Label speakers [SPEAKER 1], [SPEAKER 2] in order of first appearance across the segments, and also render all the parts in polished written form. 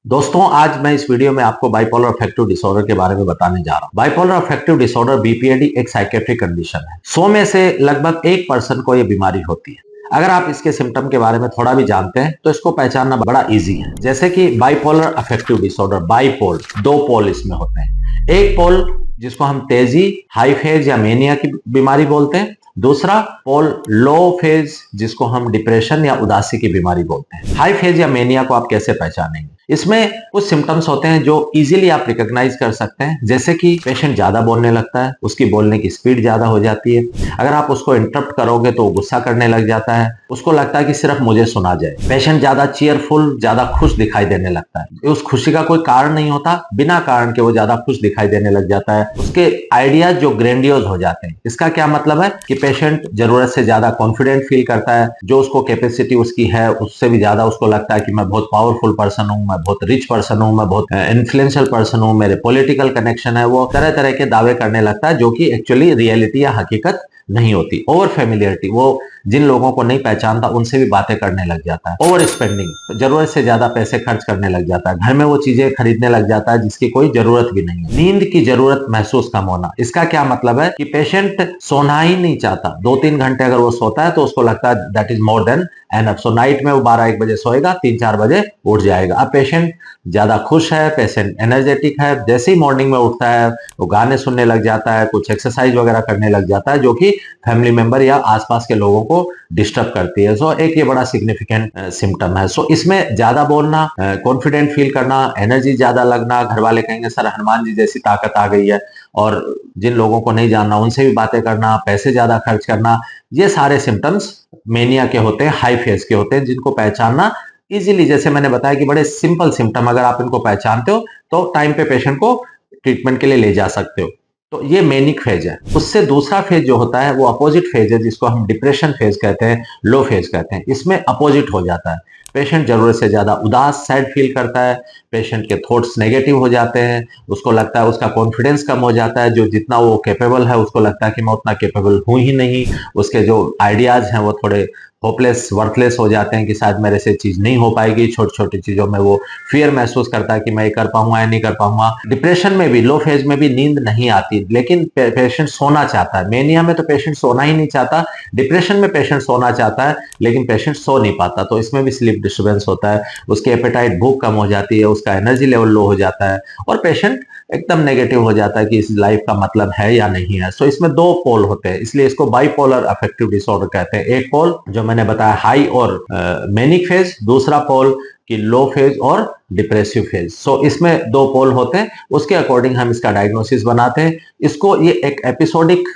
[SPEAKER 1] दोस्तों, आज मैं इस वीडियो में आपको बाइपोलर अफेक्टिव डिसऑर्डर के बारे में बताने जा रहा हूं। बाइपोलर अफेक्टिव डिसऑर्डर बीपीएडी एक साइकेट्रिक कंडीशन है। 100 में से लगभग 1% को यह बीमारी होती है। अगर आप इसके सिम्टम के बारे में थोड़ा भी जानते हैं तो इसको पहचानना बड़ा इजी है। जैसे कि बाइपोलर अफेक्टिव डिसऑर्डर, बाइपोल, दो पोल इसमें होते हैं। एक पोल जिसको हम तेजी, हाई फेज या मेनिया की बीमारी बोलते हैं। दूसरा पोल लो फेज जिसको हम डिप्रेशन या उदासी की बीमारी बोलते हैं। हाई फेज या मेनिया को आप कैसे पहचानेंगे? इसमें कुछ सिम्टम्स होते हैं जो इजीली आप रिकॉग्नाइज कर सकते हैं, जैसे कि पेशेंट ज्यादा बोलने लगता है, उसकी बोलने की स्पीड ज्यादा हो जाती है। अगर आप उसको इंटरप्ट करोगे तो गुस्सा करने लग जाता है, उसको लगता है कि सिर्फ मुझे सुना जाए। पेशेंट ज्यादा चीयरफुल, ज्यादा खुश दिखाई देने लगता है। उस खुशी का कोई कारण नहीं होता, बिना कारण के वो ज्यादा खुश दिखाई देने लग जाता है। उसके आइडियाज जो ग्रैंडियोज हो जाते हैं। इसका क्या मतलब है कि पेशेंट जरूरत से ज्यादा कॉन्फिडेंट फील करता है, जो उसको कैपेसिटी उसकी है उससे भी ज्यादा उसको लगता है कि मैं बहुत पावरफुल पर्सन हूं, मैं बहुत रिच पर्सन हूं, मैं बहुत इन्फ्लुएंशियल पर्सन हूं, मेरे पॉलिटिकल कनेक्शन है। वो तरह तरह के दावे करने लगता है जो कि एक्चुअली रियलिटी या हकीकत नहीं होती। ओवर फेमिलियरिटी, वो जिन लोगों को नहीं पहचानता उनसे भी बातें करने लग जाता है। ओवर स्पेंडिंग, जरूरत से ज्यादा पैसे खर्च करने लग जाता है। घर में वो चीजें खरीदने लग जाता है जिसकी कोई जरूरत भी नहीं है। नींद की जरूरत महसूस कम होना, इसका क्या मतलब है कि पेशेंट सोना ही नहीं चाहता। 2-3 घंटे अगर वो सोता है तो उसको लगता है that is more than enough. So night में वो 12-1 बजे सोएगा, 3-4 बजे उठ जाएगा। अब पेशेंट ज्यादा खुश है, पेशेंट एनर्जेटिक है, जैसे ही मॉर्निंग में उठता है वो गाने सुनने लग जाता है, कुछ एक्सरसाइज वगैरह करने लग जाता है, जो कि फैमिली मेंबर या आसपास के लोगों को डिस्टर्ब करती है। सो एक ये बड़ा सिग्निफिकेंट सिम्टम है। सो इसमें ज्यादा बोलना, कॉन्फिडेंट फील करना, एनर्जी ज्यादा लगना, घर वाले कहेंगे सर हनुमान जी जैसी ताकत आ गई है, और जिन लोगों को नहीं जानना उनसे भी बातें करना, पैसे ज्यादा खर्च करना, ये सारे सिम्टम्स मेनिया के होते हैं, हाई फेज के होते हैं, जिनको पहचानना इजीली, जैसे मैंने बताया कि बड़े सिंपल सिम्टम, अगर आप इनको पहचानते हो तो टाइम पे पेशेंट को ट्रीटमेंट के लिए ले जा सकते हो। तो ये मेनिक फेज है। उससे दूसरा फेज जो होता है वो अपोजिट फेज है, जिसको हम डिप्रेशन फेज कहते हैं, लो फेज कहते हैं। इसमें अपोजिट हो जाता है, पेशेंट जरूरत से ज्यादा उदास, सैड फील करता है, पेशेंट के थॉट्स नेगेटिव हो जाते हैं, उसको लगता है उसका कॉन्फिडेंस कम हो जाता है, जो जितना वो कैपेबल है उसको लगता है कि मैं उतना कैपेबल हूं ही नहीं। उसके जो आइडियाज हैं वो थोड़े होपलेस, वर्थलेस हो जाते हैं कि शायद मेरे से चीज नहीं हो पाएगी। छोटी छोटी चीजों में वो फियर महसूस करता है कि मैं ये कर पाऊंगा या नहीं कर पाऊंगा। डिप्रेशन में भी, लो फेज में भी नींद नहीं आती, लेकिन पेशेंट सोना चाहता है। मेनिया में तो पेशेंट सोना ही नहीं चाहता, डिप्रेशन में पेशेंट सोना चाहता है लेकिन पेशेंट सो नहीं पाता, तो इसमें भी स्लीप डिस्टर्बेंस होता है। उसकी एपेटाइट, भूख कम हो जाती है, उसका एनर्जी लेवल लो हो जाता है और पेशेंट एकदम नेगेटिव हो जाता है कि इस लाइफ का मतलब है या नहीं है। सो इसमें दो पोल होते हैं, इसलिए इसको बाइपोलर अफेक्टिव डिसऑर्डर कहते हैं। एक पोल जो मैंने बताया हाई और मेनिक फेज, दूसरा पोल कि लो फेज और डिप्रेसिव फेज। सो इसमें दो पोल होते हैं, उसके अकॉर्डिंग हम इसका डायग्नोसिस बनाते हैं। इसको ये एक एपिसोडिक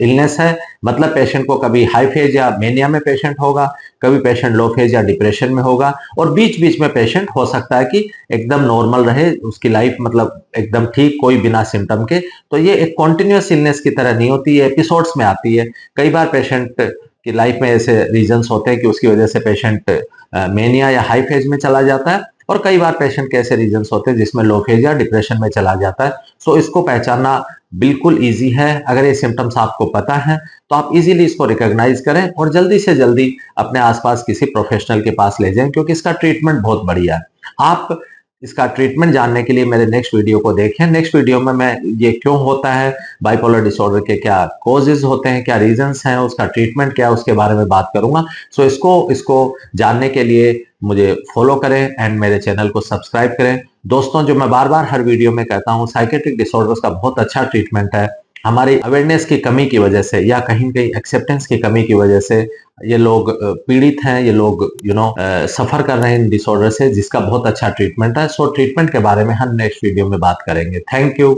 [SPEAKER 1] इलनेस है, मतलब पेशेंट को कभी हाई फेज या मेनिया में पेशेंट होगा, कभी पेशेंट लो फेज या डिप्रेशन में होगा, और बीच बीच में पेशेंट हो सकता है कि एकदम नॉर्मल रहे, उसकी लाइफ मतलब एकदम ठीक, कोई बिना सिम्टम के। तो ये एक कॉन्टिन्यूस इलनेस की तरह नहीं होती, ये एपिसोड्स में आती है। कई बार पेशेंट की लाइफ में ऐसे रीजंस होते हैं कि उसकी वजह से पेशेंट मेनिया या हाई फेज में चला जाता है, और कई बार पेशेंट के ऐसे रीजंस होते हैं जिसमें लो फेज या डिप्रेशन में चला जाता है। सो इसको पहचानना बिल्कुल इजी है। अगर ये सिम्टम्स आपको पता है तो आप इजीली इसको रिकॉग्नाइज करें और जल्दी से जल्दी अपने आसपास किसी प्रोफेशनल के पास ले जाएं, क्योंकि इसका ट्रीटमेंट बहुत बढ़िया है। आप इसका ट्रीटमेंट जानने के लिए मेरे नेक्स्ट वीडियो को देखें। नेक्स्ट वीडियो में मैं ये क्यों होता है, बाइपोलर डिसऑर्डर के क्या कॉजेज होते हैं, क्या रीजंस हैं, उसका ट्रीटमेंट क्या है, उसके बारे में बात करूंगा। सो इसको जानने के लिए मुझे फॉलो करें एंड मेरे चैनल को सब्सक्राइब करें। दोस्तों, जो मैं बार बार हर वीडियो में कहता हूँ, साइकेट्रिक डिसऑर्डर्स का बहुत अच्छा ट्रीटमेंट है। हमारी अवेयरनेस की कमी की वजह से या कहीं कहीं एक्सेप्टेंस की कमी की वजह से ये लोग पीड़ित हैं, ये लोग सफर कर रहे हैं इन डिसऑर्डर से, जिसका बहुत अच्छा ट्रीटमेंट है। सो ट्रीटमेंट के बारे में हम नेक्स्ट वीडियो में बात करेंगे। Thank you.